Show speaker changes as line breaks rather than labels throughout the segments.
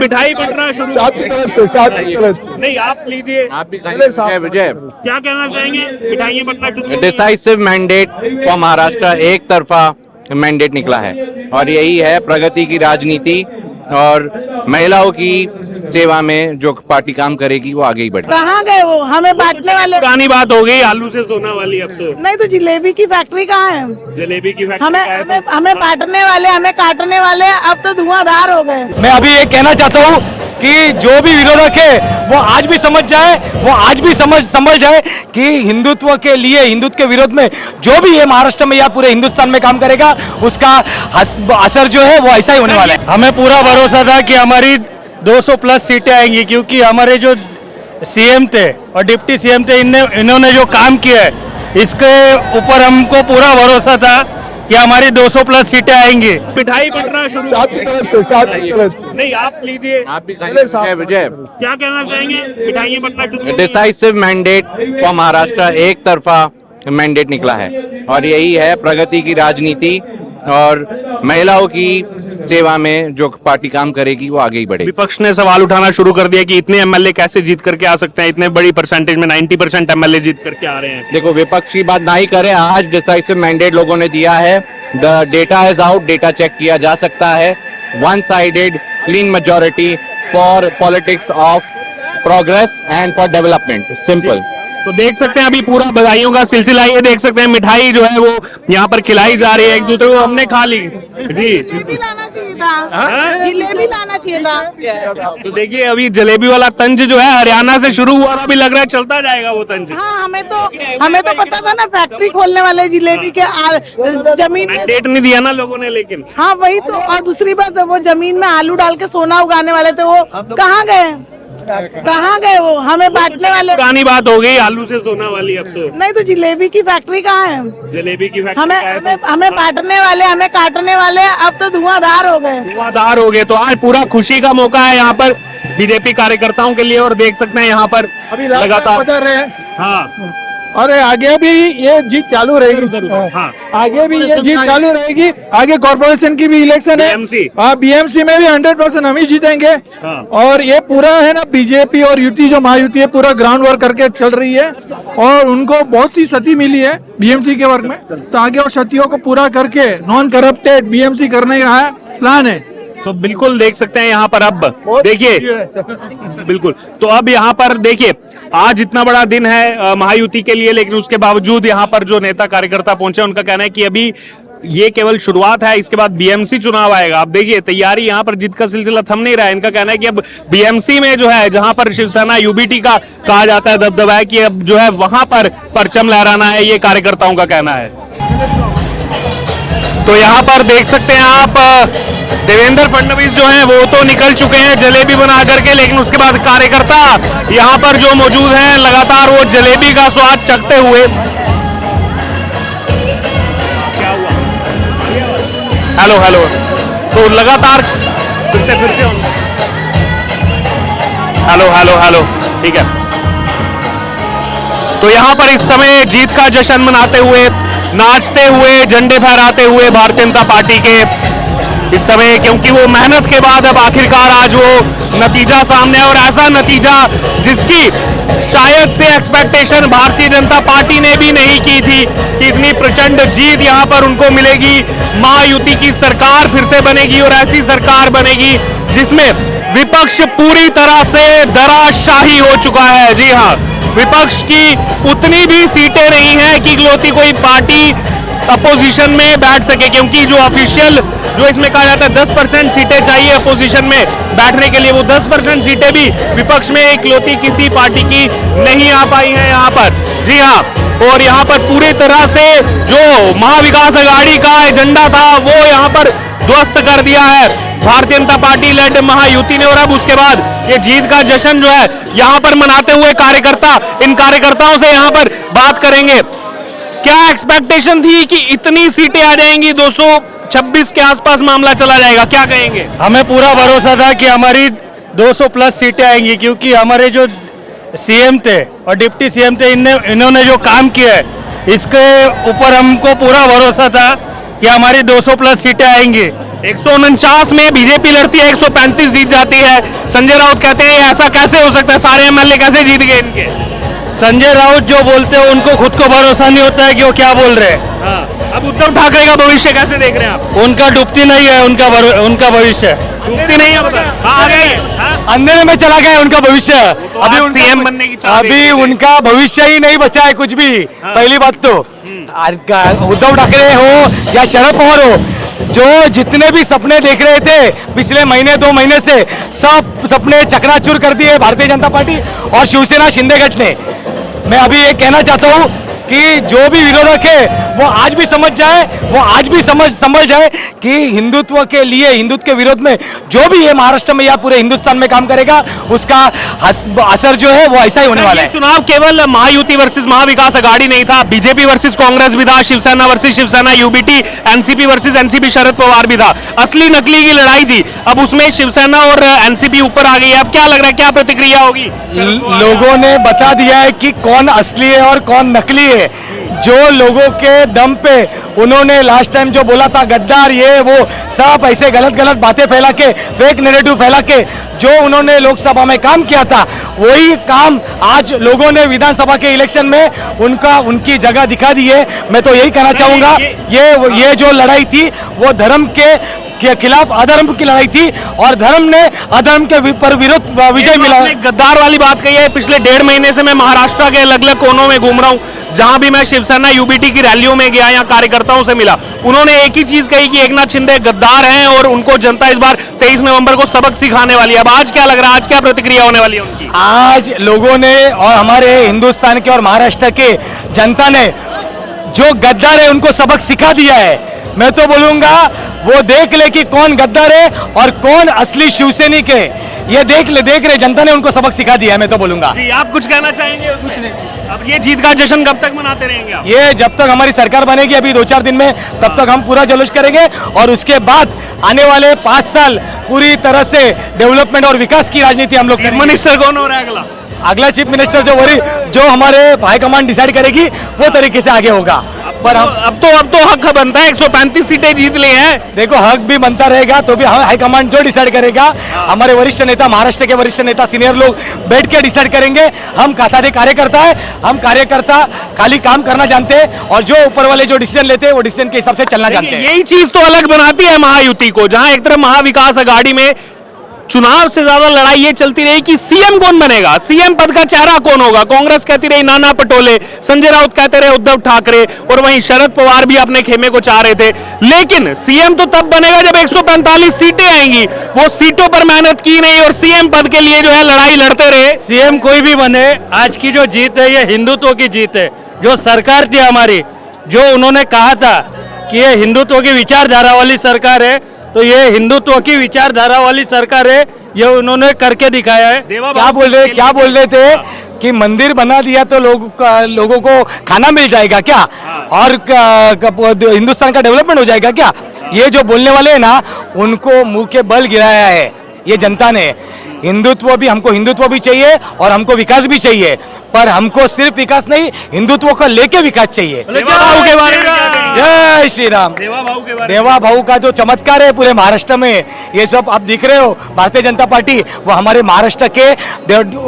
मिठाई बंटना शुरू
साथ की तरफ से
नहीं, आप लीजिए।
आप भी खाइए विजय।
क्या कहना चाहेंगे? मिठाइयाँ बंटना शुरू
डिसाइसिव मैंडेट फॉर महाराष्ट्र, एक तरफा मैंडेट निकला है और यही है प्रगति की राजनीति और महिलाओं की सेवा में जो पार्टी काम करेगी वो आगे ही बढ़ेगी।
कहाँ गए वो हमें बांटने वाले?
पुरानी बात हो गई, आलू से सोना वाली। अब तो
नहीं तो जिलेबी की फैक्ट्री कहाँ है?
जलेबी की फैक्ट्री
हमें हमें हमें बांटने वाले, हमें काटने वाले अब तो धुआंधार हो गए।
मैं अभी ये कहना चाहता हूँ कि जो भी विरोधक है वो आज भी समझ जाए, वो आज भी समझ जाए कि हिंदुत्व के लिए, हिंदुत्व के विरोध में जो भी है महाराष्ट्र में या पूरे हिंदुस्तान में काम करेगा उसका असर जो है वो ऐसा ही होने वाला है।
हमें पूरा भरोसा था कि हमारी 200 प्लस सीटें आएंगी, क्योंकि हमारे जो सीएम थे और डिप्टी सीएम थे, इन्होंने जो काम किया है इसके ऊपर हमको पूरा भरोसा था कि हमारी 200 प्लस सीटें आएंगी।
मिठाई बंटना शुरू
साथ की तरफ से
नहीं, आप लीजिए।
आप भी खाइए विजय।
क्या कहना चाहेंगे? मिठाइयाँ बंटना शुरू
डिसाइसिव मैंडेट फॉर महाराष्ट्र, एक तरफा मैंडेट निकला है और यही है प्रगति की राजनीति और महिलाओं की सेवा में जो पार्टी काम करेगी वो आगे ही बढ़ेगी।
विपक्ष ने सवाल उठाना शुरू कर दिया कि इतने एमएलए कैसे जीत करके आ सकते हैं, इतने बड़ी परसेंटेज में 90% एमएलए जीत करके आ रहे हैं।
देखो, विपक्ष की बात ना ही करें, आज डिसाइसिव मैंडेट लोगों ने दिया है। The data is out, data check किया जा सकता है। One sided clean majority for politics of progress and for development, simple.
तो देख सकते हैं अभी पूरा बधाइयों का सिलसिला, ये देख सकते हैं मिठाई जो है वो यहाँ पर खिलाई जा रही है एक दूसरे को। हमने खा ली जी।
जिलेबी लाना चाहिए था, जिलेबी लाना चाहिए था।
तो देखिए अभी जलेबी वाला तंज जो है हरियाणा से शुरू हुआ था, अभी लग रहा है चलता जाएगा वो तंज।
हाँ, हमें तो पता था ना फैक्ट्री खोलने वाले जिलेबी के जमीन में।
डेट नहीं दिया ना लोगों ने, लेकिन
हाँ वही तो। और दूसरी बात, वो जमीन में आलू डाल के सोना उगाने वाले थे, वो कहाँ गए? कहाँ गए वो हमें बांटने वाले?
पुरानी बात हो गई, आलू से सोना वाली। अब तो
नहीं तो जिलेबी की फैक्ट्री कहाँ है?
जलेबी की फैक्ट्री
हमें बांटने वाले, हमें काटने वाले अब तो धुआंधार हो गए।
धुआंधार हो गए। तो आज पूरा खुशी का मौका है यहाँ पर बीजेपी कार्यकर्ताओं के लिए और देख सकते हैं यहाँ पर लगातार। हाँ,
और आगे भी ये जीत चालू रहेगी।
हाँ,
आगे भी ये जीत चालू रहेगी। आगे कॉर्पोरेशन की भी इलेक्शन है। हाँ, बीएमसी में भी 100% हम ही जीतेंगे।
हाँ।
और ये पूरा है ना, बीजेपी और यूटी जो महायुति है पूरा ग्राउंड वर्क करके चल रही है और उनको बहुत सी क्षति मिली है बीएमसी के वर्क में। तो आगे और क्षतियों को पूरा करके नॉन करप्टेड बीएमसी करने का प्लान है।
तो बिल्कुल देख सकते हैं यहाँ पर। अब देखिए बिल्कुल, तो अब यहाँ पर देखिए आज इतना बड़ा दिन है महायुति के लिए, लेकिन उसके बावजूद यहाँ पर जो नेता कार्यकर्ता पहुंचे उनका कहना है कि अभी ये केवल शुरुआत है, इसके बाद बीएमसी चुनाव आएगा। अब देखिए तैयारी यहाँ पर जीत का सिलसिला थम नहीं रहा है। इनका कहना है कि अब बीएमसी में जो है, जहां पर शिवसेना यूबीटी का कहा जाता है दबदबा है, कि अब जो है वहां पर परचम लहराना है, ये कार्यकर्ताओं का कहना है। तो यहाँ पर देख सकते हैं आप देवेंद्र फडणवीस जो हैं वो तो निकल चुके हैं जलेबी बना करके, लेकिन उसके बाद कार्यकर्ता यहाँ पर जो मौजूद हैं लगातार वो जलेबी का स्वाद चखते हुए। क्या हुआ? Hello hello. तो लगातार फिर से हेलो हेलो हेलो, ठीक है। तो यहाँ पर इस समय जीत का जश्न मनाते हुए, नाचते हुए, झंडे फहराते हुए भारतीय जनता पार्टी के इस समय, क्योंकि वो मेहनत के बाद अब आखिरकार आज वो नतीजा सामने है और ऐसा नतीजा जिसकी शायद से एक्सपेक्टेशन भारतीय जनता पार्टी ने भी नहीं की थी कि इतनी प्रचंड जीत यहाँ पर उनको मिलेगी। महायुति की सरकार फिर से बनेगी और ऐसी सरकार बनेगी जिसमें विपक्ष पूरी तरह से धराशायी हो चुका है। जी हाँ, विपक्ष की उतनी भी सीटें नहीं है कि इकलौती कोई पार्टी अपोजिशन में बैठ सके, क्योंकि जो ऑफिशियल जो इसमें कहा जाता है 10% सीटें चाहिए अपोजिशन में बैठने के लिए, वो 10% सीटें भी विपक्ष में इकलौती किसी पार्टी की नहीं आ पाई हैं यहाँ पर। जी हाँ, और यहाँ पर पूरी तरह से जो महाविकास अघाड़ी का एजेंडा था वो यहाँ पर ध्वस्त कर दिया है भारतीय जनता पार्टी लेड महायुति ने। और अब उसके बाद ये जीत का जश्न जो है यहाँ पर मनाते हुए कार्यकर्ता, इन कार्यकर्ताओं से यहाँ पर बात करेंगे। क्या एक्सपेक्टेशन थी कि इतनी सीटें आ जाएंगी? 226 के आसपास मामला चला जाएगा, क्या कहेंगे?
हमें पूरा भरोसा था कि हमारी 200 प्लस सीटें आएंगी, क्योंकि हमारे जो सीएम थे और डिप्टी सीएम थे, इन्होंने जो काम किया है इसके ऊपर हमको पूरा भरोसा था कि हमारी 200 प्लस सीटें आएंगी
149 में बीजेपी लड़ती है, 135 जीत जाती है। संजय राउत कहते हैं ऐसा कैसे हो सकता है, सारे एमएलए कैसे जीत गए इनके?
संजय राउत जो बोलते हैं उनको खुद को भरोसा नहीं होता है कि वो क्या बोल रहे हैं।
अब उद्धव ठाकरे का भविष्य कैसे देख रहे हैं आप?
उनका डूबती नहीं है, उनका भविष्य।
डूबती नहीं है, बता। हाँ, आ गए। हाँ?
अंधेरे में चला गया उनका भविष्य।
अभी सीएम बनने की चाह
अभी उनका भविष्य ही नहीं बचा है कुछ भी। पहली बात तो उद्धव ठाकरे हो या शरद पवार हो, जो जितने भी सपने देख रहे थे पिछले महीने 2 महीने से, सब सपने चकनाचूर कर दिए भारतीय जनता पार्टी और शिवसेना शिंदे गठ ने। मैं अभी ये कहना चाहता हूँ कि जो भी विरोधक है वो आज भी समझ जाए, वो आज भी समझ जाए कि हिंदुत्व के लिए, हिंदुत्व के विरोध में जो भी ये महाराष्ट्र में या पूरे हिंदुस्तान में काम करेगा उसका असर जो है वो ऐसा ही होने वाला
ये
है।
चुनाव केवल महायुति वर्सेस महाविकास अघाड़ी नहीं था, बीजेपी वर्सेस कांग्रेस भी था, Shiv Sena versus Shiv Sena, UBT, NCP versus NCP, Sharad Pawar भी था। असली नकली की लड़ाई थी। अब उसमें शिवसेना और एनसीपी ऊपर आ गई है। अब क्या लग रहा है, क्या प्रतिक्रिया होगी?
लोगों ने बता दिया है कि कौन असली है और कौन नकली है। जो लोगों के दम पे उन्होंने लास्ट टाइम जो बोला था गद्दार, ये वो सब ऐसे गलत बातें फैला के, फेक नैरेटिव फैला के जो उन्होंने लोकसभा में काम किया था, वही काम आज लोगों ने विधानसभा के इलेक्शन में उनकी जगह दिखा दी है। मैं तो यही कहना चाहूंगा, ये जो लड़ाई थी वो धर्म के खिलाफ अधर्म की लड़ाई थी और धर्म ने अधर्म के पर विरोध विजय मिला।
गद्दार वाली बात कही है। पिछले 1.5 महीने से मैं महाराष्ट्र के अलग अलग कोनों में घूम रहा हूँ, जहां भी मैं शिवसेना यूबीटी की रैलियों में गया या कार्यकर्ताओं से मिला, उन्होंने एक ही चीज कही कि एकनाथ शिंदे गद्दार हैं और उनको जनता इस बार 23 नवंबर को सबक सिखाने वाली है। अब आज क्या लग रहा है, आज क्या प्रतिक्रिया होने वाली है उनकी?
आज लोगों ने और हमारे हिंदुस्तान के और महाराष्ट्र के जनता ने जो गद्दार है उनको सबक सिखा दिया है। मैं तो बोलूंगा वो देख ले कि कौन गद्दार है और कौन असली शिवसैनिक है। ये देख रहे जनता ने उनको सबक सिखा दिया है। मैं तो बोलूंगा।
जी, आप कुछ कहना चाहेंगे? कुछ नहीं। अब ये जीत का जश्न कब तक मनाते रहेंगे आप?
ये जब तक हमारी सरकार बनेगी, अभी 2-4 दिन में, तब तक हम पूरा जुलूस करेंगे और उसके बाद आने वाले 5 साल पूरी तरह से डेवलपमेंट और विकास की राजनीति हम लोग करेंगे।
मिनिस्टर कौन हो रहा है
अगला चीफ मिनिस्टर जो हमारे हाईकमांड डिसाइड करेगी वो तरीके से आगे होगा। पर
अब तो हक बनता है, 135 सीटें जीत ली हैं।
देखो, हक भी बनता रहेगा तो भी हाईकमांड जो डिसाइड करेगा, हमारे वरिष्ठ नेता, महाराष्ट्र के वरिष्ठ नेता, सीनियर लोग बैठ के डिसाइड करेंगे। हम सादे कार्यकर्ता है, हम कार्यकर्ता खाली काम करना जानते हैं और जो ऊपर वाले जो डिसीजन लेते हैं वो डिसीजन के हिसाब से चलना जानते हैं।
यही चीज तो अलग बनाती है महायुति को, जहां एक तरफ महाविकास अघाड़ी में चुनाव से ज्यादा लड़ाई ये चलती रही कि सीएम कौन बनेगा, सीएम पद का चेहरा कौन होगा। कांग्रेस कहती रही नाना पटोले, संजय राउत कहते रहे उद्धव ठाकरे, और वहीं शरद पवार भी अपने खेमे को चाह रहे थे। लेकिन सीएम तो तब बनेगा जब 145 सीटें आएंगी। वो सीटों पर मेहनत की नहीं और सीएम पद के लिए जो है लड़ाई लड़ते रहे।
सीएम कोई भी बने, आज की जो जीत है ये हिंदुत्व की जीत है। जो सरकार थी हमारी, जो उन्होंने कहा था कि ये हिंदुत्व की विचारधारा वाली सरकार है, तो ये हिंदुत्व की विचारधारा वाली सरकार है, ये उन्होंने करके दिखाया है।
क्या बोल रहे थे कि मंदिर बना दिया तो लोगों को खाना मिल जाएगा क्या, और हिंदुस्तान का डेवलपमेंट हो जाएगा क्या? ये जो बोलने वाले हैं ना, उनको मुंह के बल गिराया है ये जनता ने। हिंदुत्व भी, हमको हिंदुत्व भी चाहिए और हमको विकास भी चाहिए, पर हमको सिर्फ विकास नहीं, हिंदुत्व को लेके विकास चाहिए। जय श्री राम। देवा भाऊ का जो चमत्कार है पूरे महाराष्ट्र में, ये सब आप दिख रहे हो। भारतीय जनता पार्टी, वो हमारे महाराष्ट्र के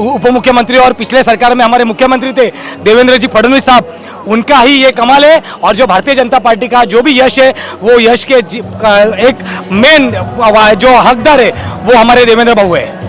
उप मुख्यमंत्री और पिछले सरकार में हमारे मुख्यमंत्री थे देवेंद्र जी फडणवीस साहब, उनका ही ये कमाल है। और जो भारतीय जनता पार्टी का जो भी यश है, वो यश के एक मेन जो हकदार है वो हमारे देवेंद्र भाऊ है।